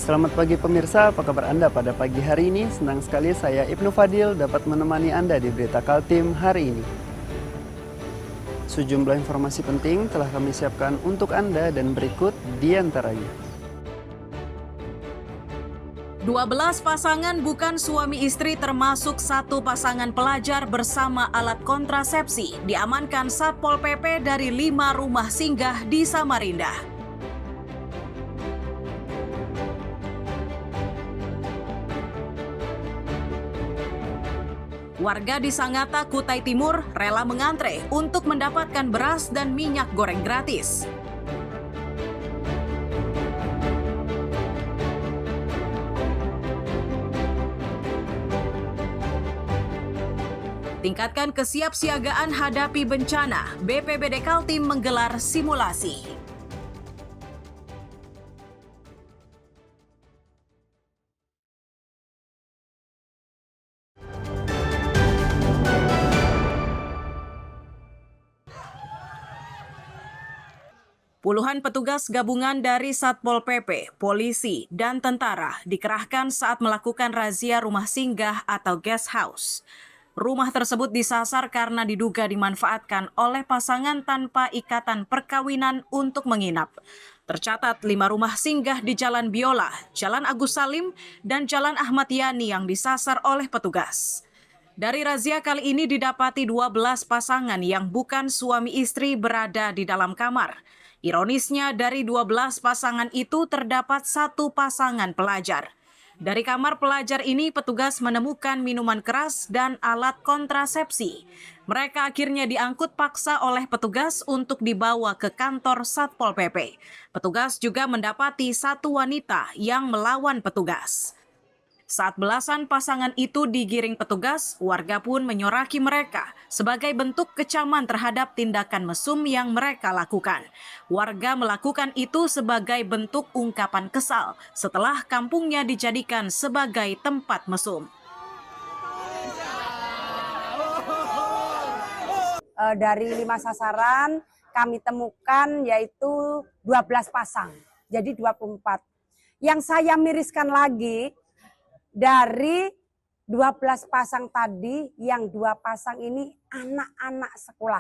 Selamat pagi pemirsa, apa kabar Anda pada pagi hari ini? Senang sekali saya Ibnu Fadil dapat menemani Anda di Berita Kaltim hari ini. Sejumlah informasi penting telah kami siapkan untuk Anda dan berikut di antaranya. 12 pasangan bukan suami istri termasuk satu pasangan pelajar bersama alat kontrasepsi diamankan Satpol PP dari 5 rumah singgah di Samarinda. Warga di Sangatta, Kutai Timur rela mengantre untuk mendapatkan beras dan minyak goreng gratis. Tingkatkan kesiapsiagaan hadapi bencana, BPBD Kaltim menggelar simulasi. Puluhan petugas gabungan dari Satpol PP, polisi, dan tentara dikerahkan saat melakukan razia rumah singgah atau guest house. Rumah tersebut disasar karena diduga dimanfaatkan oleh pasangan tanpa ikatan perkawinan untuk menginap. Tercatat 5 rumah singgah di Jalan Biola, Jalan Agus Salim, dan Jalan Ahmad Yani yang disasar oleh petugas. Dari razia kali ini didapati 12 pasangan yang bukan suami istri berada di dalam kamar. Ironisnya dari 12 pasangan itu terdapat satu pasangan pelajar. Dari kamar pelajar ini petugas menemukan minuman keras dan alat kontrasepsi. Mereka akhirnya diangkut paksa oleh petugas untuk dibawa ke kantor Satpol PP. Petugas juga mendapati satu wanita yang melawan petugas. Saat belasan pasangan itu digiring petugas, warga pun menyoraki mereka sebagai bentuk kecaman terhadap tindakan mesum yang mereka lakukan. Warga melakukan itu sebagai bentuk ungkapan kesal setelah kampungnya dijadikan sebagai tempat mesum. Dari 5 sasaran kami temukan yaitu 12 pasang, jadi 24. Yang saya miriskan lagi, dari 12 pasang tadi, yang 2 pasang ini anak-anak sekolah.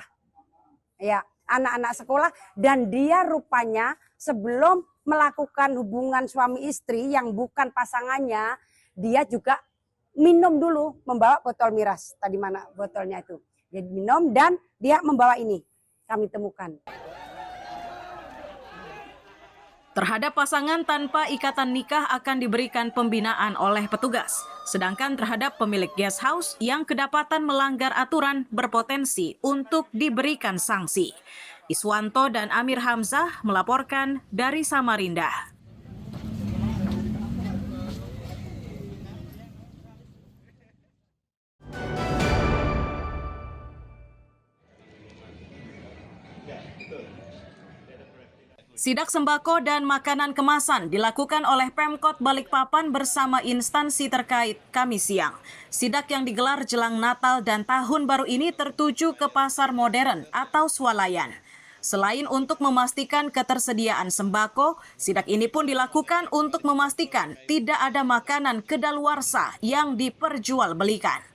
Ya, anak-anak sekolah, dan dia rupanya sebelum melakukan hubungan suami istri yang bukan pasangannya, dia juga minum dulu, membawa botol miras. Tadi mana botolnya itu? Dia minum dan dia membawa ini. Kami temukan. Terhadap pasangan tanpa ikatan nikah akan diberikan pembinaan oleh petugas. Sedangkan terhadap pemilik guest house yang kedapatan melanggar aturan berpotensi untuk diberikan sanksi. Iswanto dan Amir Hamzah melaporkan dari Samarinda. Sidak sembako dan makanan kemasan dilakukan oleh Pemkot Balikpapan bersama instansi terkait Kamis siang. Sidak yang digelar jelang Natal dan Tahun Baru ini tertuju ke pasar modern atau swalayan. Selain untuk memastikan ketersediaan sembako, sidak ini pun dilakukan untuk memastikan tidak ada makanan kedaluarsa yang diperjualbelikan.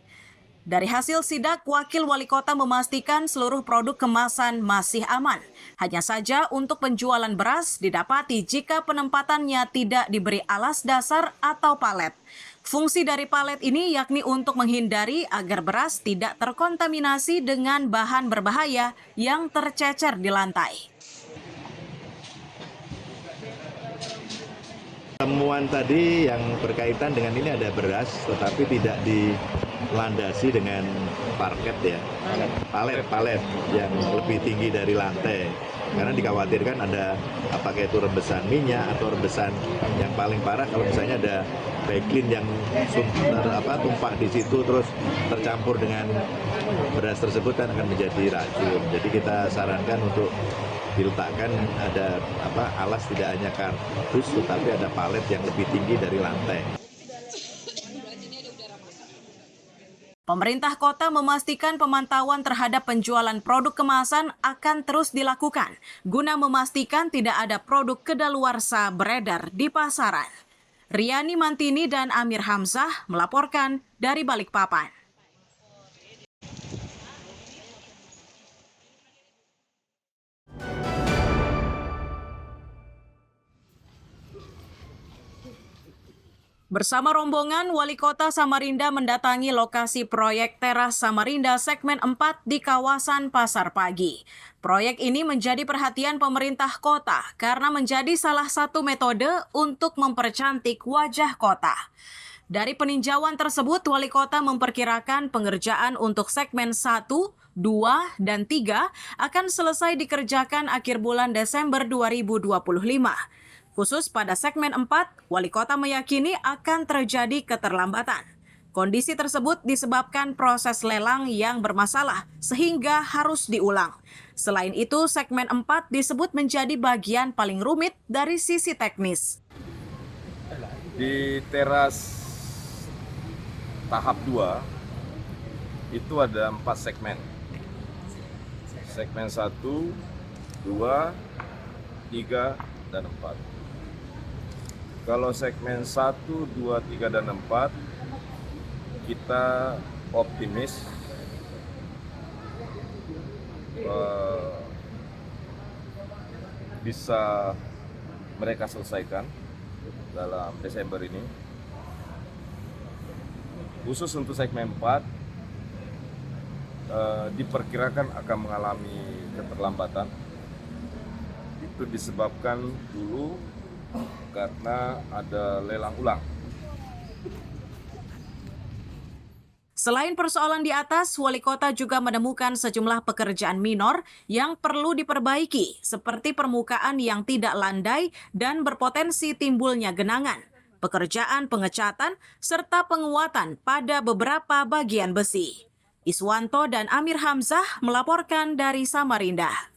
Dari hasil sidak, Wakil Wali Kota memastikan seluruh produk kemasan masih aman. Hanya saja untuk penjualan beras didapati jika penempatannya tidak diberi alas dasar atau palet. Fungsi dari palet ini yakni untuk menghindari agar beras tidak terkontaminasi dengan bahan berbahaya yang tercecer di lantai. Temuan tadi yang berkaitan dengan ini ada beras, tetapi tidak dilandasi dengan parket ya, palet yang lebih tinggi dari lantai. Karena dikhawatirkan ada apakah itu rembesan minyak atau rembesan yang paling parah kalau misalnya ada baiklin yang tumpah di situ terus tercampur dengan beras tersebut kan akan menjadi racun. Jadi kita sarankan untuk diletakkan ada alas tidak hanya kardus tetapi ada palet yang lebih tinggi dari lantai. Pemerintah kota memastikan pemantauan terhadap penjualan produk kemasan akan terus dilakukan guna memastikan tidak ada produk kedaluarsa beredar di pasaran. Riani Mantini dan Amir Hamzah melaporkan dari Balikpapan. Bersama rombongan, Wali Kota Samarinda mendatangi lokasi proyek teras Samarinda segmen 4 di kawasan Pasar Pagi. Proyek ini menjadi perhatian pemerintah kota karena menjadi salah satu metode untuk mempercantik wajah kota. Dari peninjauan tersebut, Wali Kota memperkirakan pengerjaan untuk segmen 1, 2, dan 3 akan selesai dikerjakan akhir bulan Desember 2025. Khusus pada segmen 4, Wali Kota meyakini akan terjadi keterlambatan. Kondisi tersebut disebabkan proses lelang yang bermasalah sehingga harus diulang. Selain itu, segmen 4 disebut menjadi bagian paling rumit dari sisi teknis. Di teras tahap 2 itu ada 4 segmen. Segmen 1, 2, 3, dan 4. Kalau segmen 1, 2, 3, dan 4 kita optimis bisa mereka selesaikan dalam Desember ini. Khusus untuk segmen 4 diperkirakan akan mengalami keterlambatan. Itu disebabkan dulu karena ada lelang ulang. Selain persoalan di atas, Wali Kota juga menemukan sejumlah pekerjaan minor yang perlu diperbaiki, seperti permukaan yang tidak landai dan berpotensi timbulnya genangan, pekerjaan pengecatan, serta penguatan pada beberapa bagian besi. Iswanto dan Amir Hamzah melaporkan dari Samarinda.